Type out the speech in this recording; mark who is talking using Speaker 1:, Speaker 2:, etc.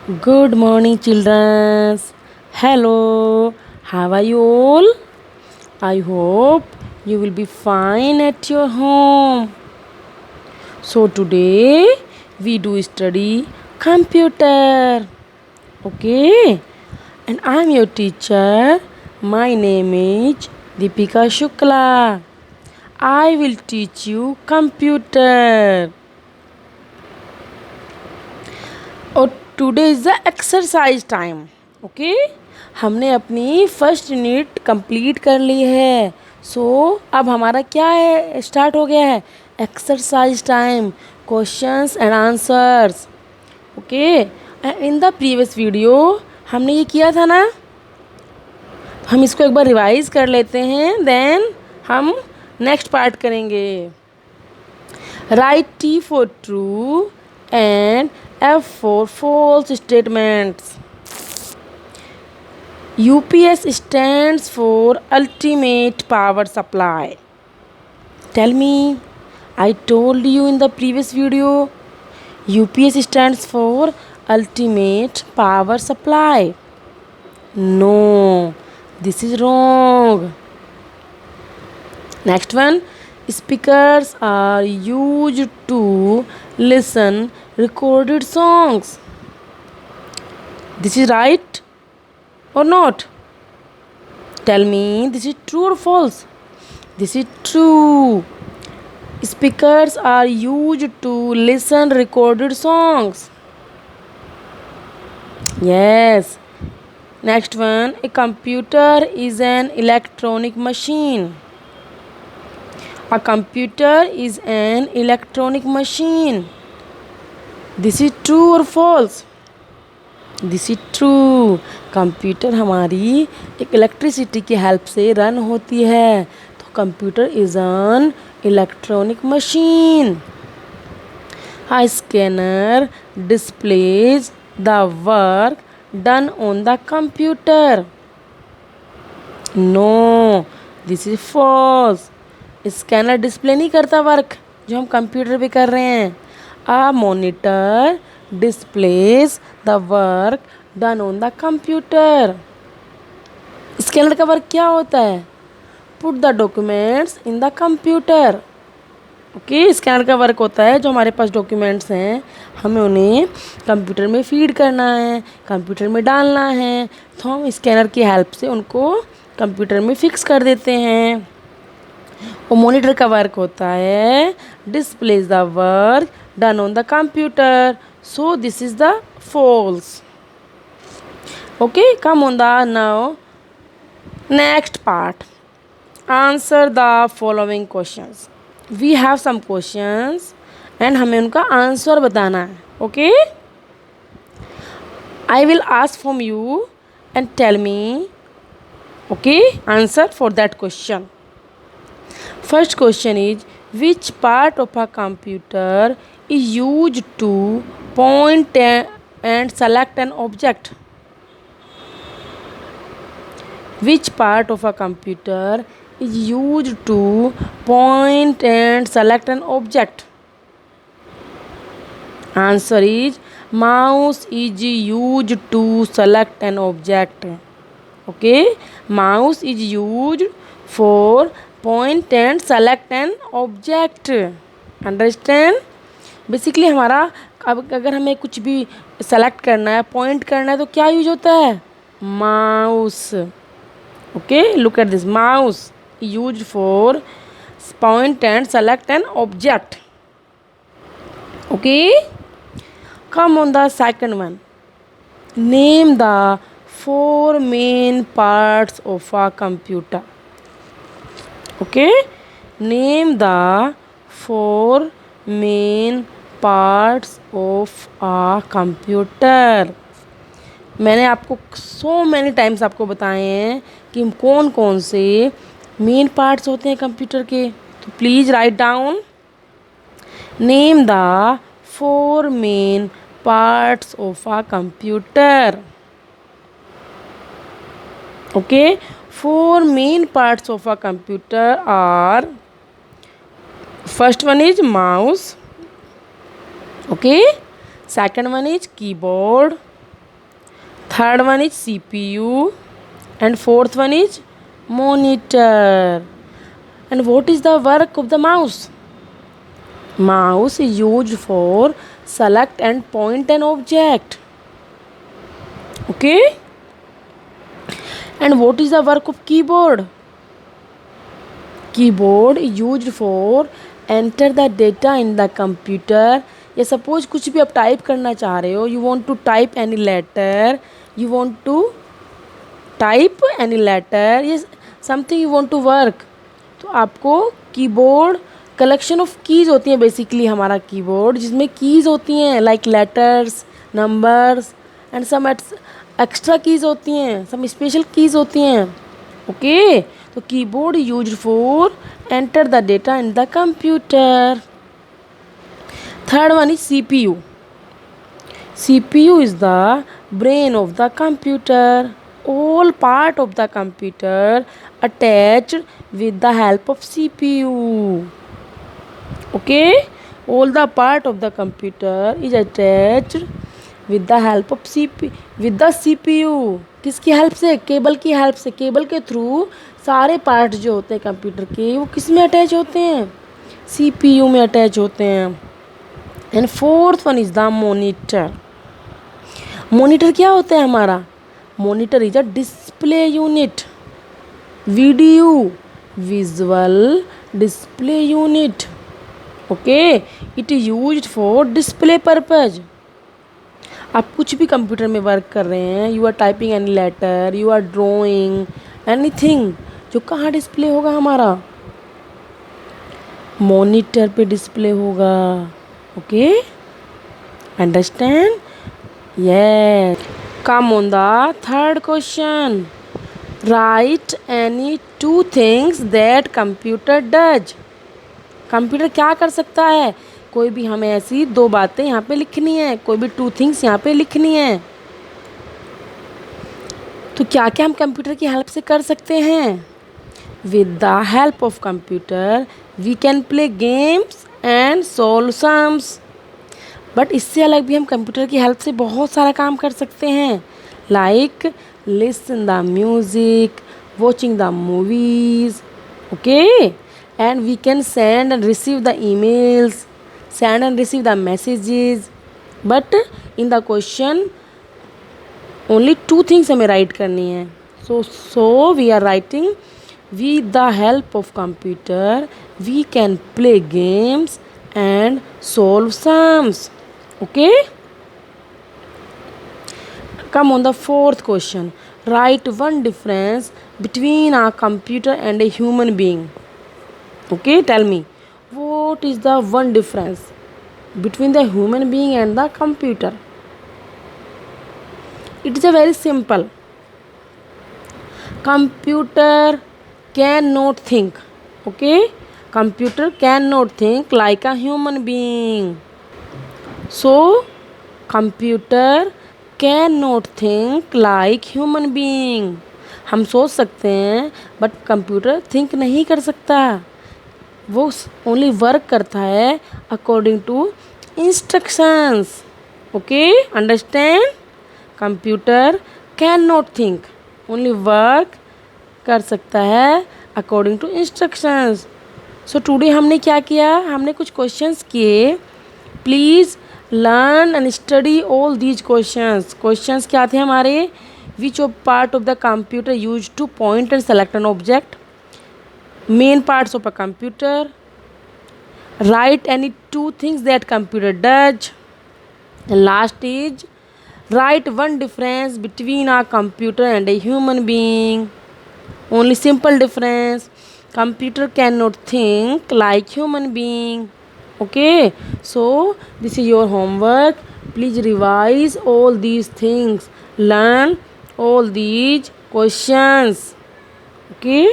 Speaker 1: Good morning, children. Hello, how are you all? I hope you will be fine at your home. So, today we do study computer. Okay, and I'm your teacher. My name is Deepika Shukla. I will teach you computer. और today is the exercise time. Okay, हमने अपनी first unit complete कर ली है। अब हमारा क्या है, start हो गया है exercise time, questions and answers. Okay, in the previous video हमने ये किया था ना, हम इसको एक बार रिवाइज कर लेते हैं, देन हम नेक्स्ट पार्ट करेंगे। Right T for true and F for false statements. UPS stands for ultimate power supply. Tell me, I told you in the previous video, UPS stands for ultimate power supply. No, this is wrong. Next one, speakers are used to listen recorded songs. This is right or not? Tell me, this is true or false? This is true. Speakers are used to listen recorded songs. Yes. Next one, a computer is an electronic machine. A computer is an electronic machine. This is true or false? This is true. Computer हमारी एक electricity की help से run होती है, तो computer is an electronic machine. A scanner displays the work done on the computer. No, this is false. Scanner display नहीं करता work जो हम कंप्यूटर पे कर रहे हैं। A monitor displays the work done on the computer. Scanner का work क्या होता है? Put the documents in the computer. Okay, scanner का वर्क होता है जो हमारे पास डॉक्यूमेंट्स हैं, हमें उन्हें कंप्यूटर में फीड करना है, कंप्यूटर में डालना है, तो हम स्कैनर की हेल्प से उनको कंप्यूटर में फिक्स कर देते हैं। और मॉनिटर का वर्क होता है displays the work done on the computer, so this is the false. Okay, come on the now next part, answer the following questions. We have some questions and हमें उनका answer बताना है। Okay, I will ask from you and tell me okay answer for that question. First question is, which part of a computer is used to point and select an object? Which part of a computer is used to point and select an object? Answer is, mouse is used to select an object. Okay, mouse is used for point and select an object. Understand? Basically हमारा अब अगर हमें कुछ भी select करना है, point करना है, तो क्या यूज होता है? Mouse. Okay, look at this, mouse use for point and select an object. Okay, come on the second one, name the 4 main parts of a computer. Okay, name the 4 main parts of a computer. मैंने आपको so many times आपको बताए हैं कि कौन कौन से main parts होते हैं कंप्यूटर के, तो please write down, name the 4 main parts of a computer. Okay, 4 main parts of a computer are, first one is mouse, okay, second one is keyboard, third one is CPU, and fourth one is monitor. And what is the work of the mouse? Mouse is used for select and point an object. Okay? And what is the work of keyboard? Keyboard is used for enter the data in the computer. या suppose कुछ भी आप type करना चाह रहे हो, you want to type any letter, you want to type any letter, ये something you want to work, तो आपको कीबोर्ड कलेक्शन ऑफ कीज़ होती हैं बेसिकली हमारा कीबोर्ड, जिसमें कीज़ होती हैं like letters, numbers and some extra keys होती हैं, सम स्पेशल कीज़ होती हैं. ओके, तो keyboard used for enter the data in the computer. Third one is CPU. CPU is the brain of the computer. All part of the computer attached with the help of CPU. Okay? All the part of the computer is attached with the help of CPU. With the CPU. किसकी help से? Cable की help से. Cable के through सारे part जो होते हैं computer के वो किस में अटैच होते हैं? CPU में अटैच होते हैं. And fourth one is the monitor. Monitor क्या होता है हमारा? Monitor is a display unit. Video visual display unit. Okay, it is used for display purpose. आप कुछ भी कंप्यूटर में वर्क कर रहे हैं, you are typing any letter, you are drawing anything, जो कहाँ डिस्प्ले होगा हमारा? मॉनिटर पे डिस्प्ले होगा. Okay, understand? Yes. Come on the third question. Write any two things that computer does. Computer क्या कर सकता है? कोई भी हमें ऐसी दो बातें यहाँ पे लिखनी है, कोई भी टू थिंग्स यहाँ पे लिखनी है. तो क्या क्या हम कंप्यूटर की हेल्प से कर सकते हैं? With the help of computer we can play games and solve sums. But इससे अलग भी हम कंप्यूटर की हेल्प से बहुत सारा काम कर सकते हैं, like listen the music, watching the movies. Okay, and we can send and receive the emails, send and receive the messages. But in the question only two things हमें राइट करनी है. So we are writing with the help of computer we can play games and solve sums. Okay, come on the fourth question. Write one difference between a computer and a human being. Okay, tell me what is the one difference between the human being and the computer? It is a very simple. Computer cannot think. Okay, computer cannot think like a human being. So computer cannot think like human being. हम सोच सकते हैं but computer think नहीं कर सकता. वो only work करता है according to instructions. Okay, understand? Computer can not think, only work कर सकता है according to instructions. So today हमने क्या किया? हमने कुछ क्वेश्चंस किए. Please learn and study all these questions. Questions क्या थे हमारे? Which of part of the computer use to point and select an object, main parts of a computer, write any two things that computer does, last is write one difference between a computer and a human being. Only simple difference. Computer cannot think like human being. Okay, so this is your homework. Please revise all these things. Learn all these questions. Okay.